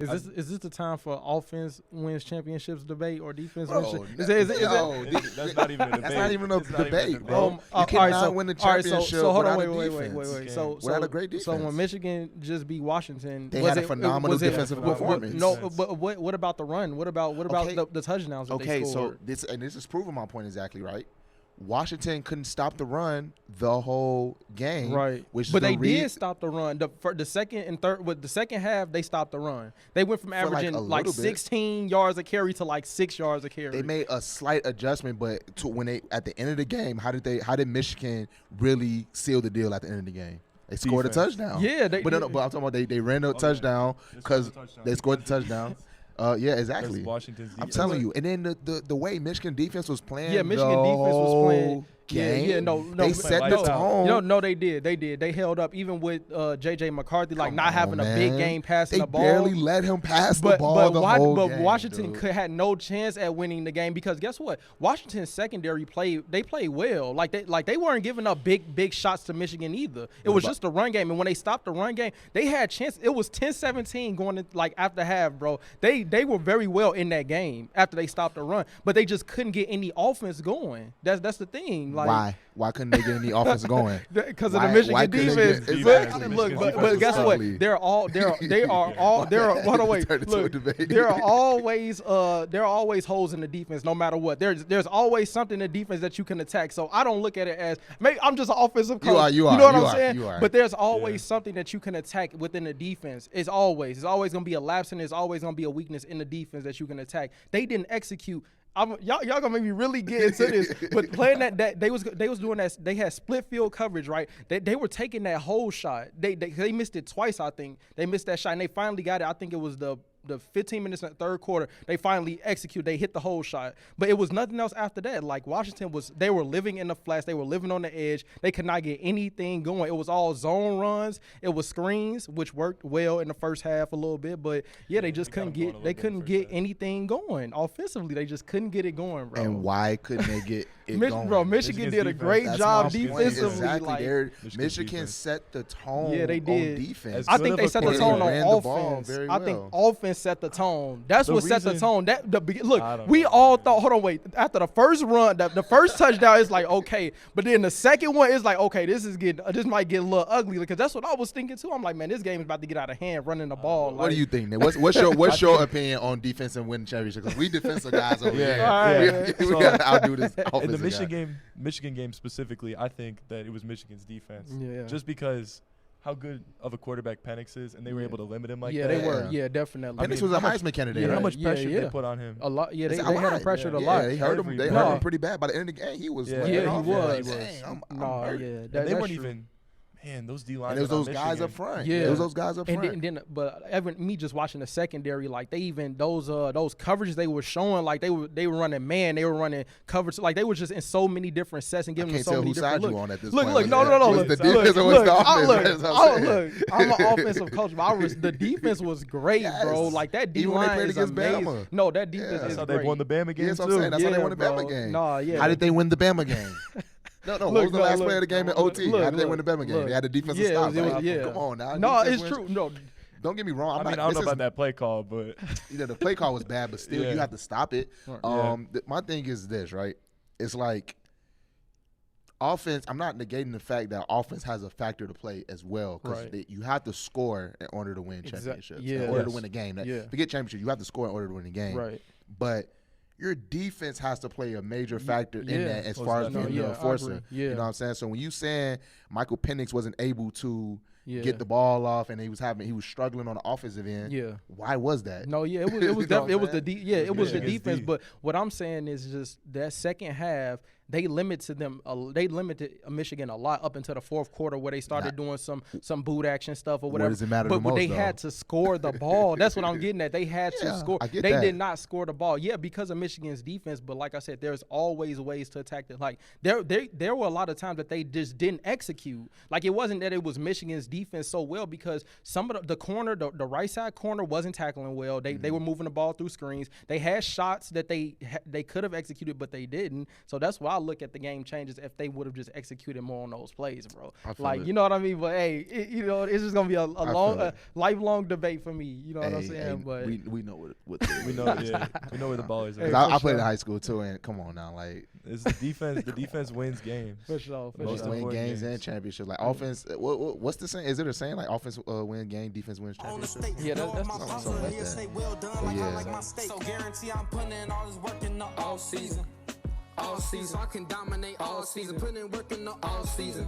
Is this the time for offense wins championships debate or defense wins? No, That's not even a debate. That's not even a debate, bro. You all cannot right, win the championship so hold without on, a wait. defense. So without a great defense. So when Michigan just beat Washington, They was had a it- phenomenal was it- defensive performance. No, but what about the run? What about Okay. the touchdowns that they scored? So this is proving my point exactly, right? Washington couldn't stop the run the whole game, Right, Which but is they did stop the run. For the second and third, with the second half, they stopped the run. They went from For, like, averaging a like little bit. 16 yards a carry to like 6 yards a carry. They made a slight adjustment, but when they at the end of the game, how did Michigan really seal the deal at the end of the game? They scored a touchdown. Yeah, but I'm talking about they ran a touchdown because they scored the touchdown. Yeah, exactly. Washington's I'm defense. telling you. And then the way Michigan defense was playing, Yeah, Michigan the defense was playing. whole game, Yeah, no, they set the lights out. tone. No, they did. They held up even with J.J. McCarthy, like Come not on, having a big man. game passing They the ball. barely let him pass the ball the whole game. Washington dude. had no chance at winning the game because guess what? Washington's secondary played well. Like they weren't giving up big shots to Michigan either. It was just the run game, and when they stopped the run game, they had chance. It was 10-17 going in, like after half, bro. They were very well in that game after they stopped the run, but they just couldn't get any offense going. That's the thing. Like, Why couldn't they get any offense going? Because of the Why Michigan couldn't they defense. get- But Exactly. look, Michigan's but defense guess was what? ugly. There are always holes in the defense, no matter what. There's always something in the defense that you can attack. So I don't look at it as maybe I'm just an offensive coach. You are. know what You I'm are. saying? You are. But there's always something that you can attack within the defense. It's always gonna be a lapse and there's always gonna be a weakness in the defense that you can attack. They didn't execute. Y'all gonna make me really get into this, but playing that they was doing that. They had split field coverage, right? They were taking that whole shot. They missed it twice, I think. They missed that shot, and they finally got it. I think it was the 15 minutes in the third quarter. They finally executed. They hit the whole shot, but it was nothing else after that. Like Washington they were living in the flats. They were living on the edge. They could not get anything going. It was all zone runs. It was screens, which worked well in the first half a little bit, but yeah, they just couldn't get. They couldn't get anything going offensively. They just couldn't get it going, bro. And why couldn't they get it going? Bro, Michigan did a great That's job my point. defensively. Exactly. Like, Michigan set the tone. Yeah, they did. On defense. I think they set the They tone ran on the ball offense. very I think well. offense set the tone. That's what set the tone. Look, I don't we know. all thought. Hold on, wait. After the first run, the first touchdown is like okay, but then the second one is like okay, this might get a little ugly because that's what I was thinking too. I'm like, man, this game is about to get out of hand running the ball. What do you think, Nick? What's your opinion on defense and winning championships? Because we defensive guys over here. Alright. We gotta outdo this In the offensive Michigan game specifically, I think that it was Michigan's defense. Yeah. Just because how good of a quarterback Penix is, and they were able to limit him like Yeah, that. they were. Yeah, definitely. Penix was a Heisman candidate. And how right? much pressure yeah. they put on him. A lot. Yeah, they It's a had him lot. pressured a Yeah, lot. they hurt him. They Every- hurt No. him pretty bad. By the end of the game, he was. Yeah. laying Yeah, it he off. was. Like, dang, I'm Nah, hurt. yeah, And that's they weren't true. even. Man, those D And lines. it was those guys up front. Yeah. It was those guys up front. And then, but even me just watching the secondary, like they even those coverages they were showing, like they were running man, they were running coverage, like they were just in so many different sets and I giving can't them so tell many whose side different you looks. on at this Look, point. look, no. Was Look, the defense or was look, the offense? That's what I'm saying. I'm an offensive coach, but the defense was great, bro. Yes. Like that D Even when they line played is against amazing. Bama. No, that defense Yeah. is That's how great. they won the Bama game Yes, I'm too. saying. That's how they Yeah, won the bro. Bama game. Nah, yeah. How did they win the Bama game? No. What was the Look, last look, play of the game in OT? look, How did they win the look, Bama game? look. They had the defensive Yeah, stop. it was- Like, yeah. Come on now. No, Defense it's wins. true. No. Don't get me wrong. I don't know about that play call, but The play call was bad, but still, Yeah. you have to stop it. Yeah. My thing is this, right? It's like offense. I'm not negating the fact that offense has a factor to play as well, because Right. you have to score in order to win championships. Yeah. In order to Yes. win a game. Yeah. Forget championship. You have to score in order to win a game. Right. But your defense has to play a major factor in Yeah. that as Most far as definitely. being No, the yeah, I enforcer. agree. Yeah. You know what I'm saying? So when you saying Michael Penix wasn't able to Yeah. get the ball off and he was struggling on the offensive end, Yeah. why was that? No, yeah, it was You know definitely what I'm saying? it was the Michigan's defense. D. But what I'm saying is just that second half, they limited Michigan a lot up until the fourth quarter where they started doing some boot action stuff or whatever. does it matter but the most, they though? had to score the ball. That's what I'm getting at. They had to Yeah, score. I get They that. did not score the ball. Yeah, because of Michigan's defense. But like I said, there's always ways to attack it. Like there were a lot of times that they just didn't execute. Like it wasn't that it was Michigan's defense so well because some of the corner, the right side corner wasn't tackling well. They were moving the ball through screens. They had shots that they could have executed, but they didn't. So that's why I look at the game changes if they would have just executed more on those plays, bro. feel it. You know what I mean? But hey, it's just gonna be a lifelong debate for me. You know what I'm saying? But we know what we know where the ball is. Hey, I played in high school too, and come on now, like it's the defense. The defense wins games. For sure. win games and championships. Like offense, what's the saying? Is it a saying like offense win game, defense wins championship? Yeah, that's something like that. But yeah. So guarantee I'm putting in all this work in the all season. All season, I can dominate all season. Putting in work in the all season.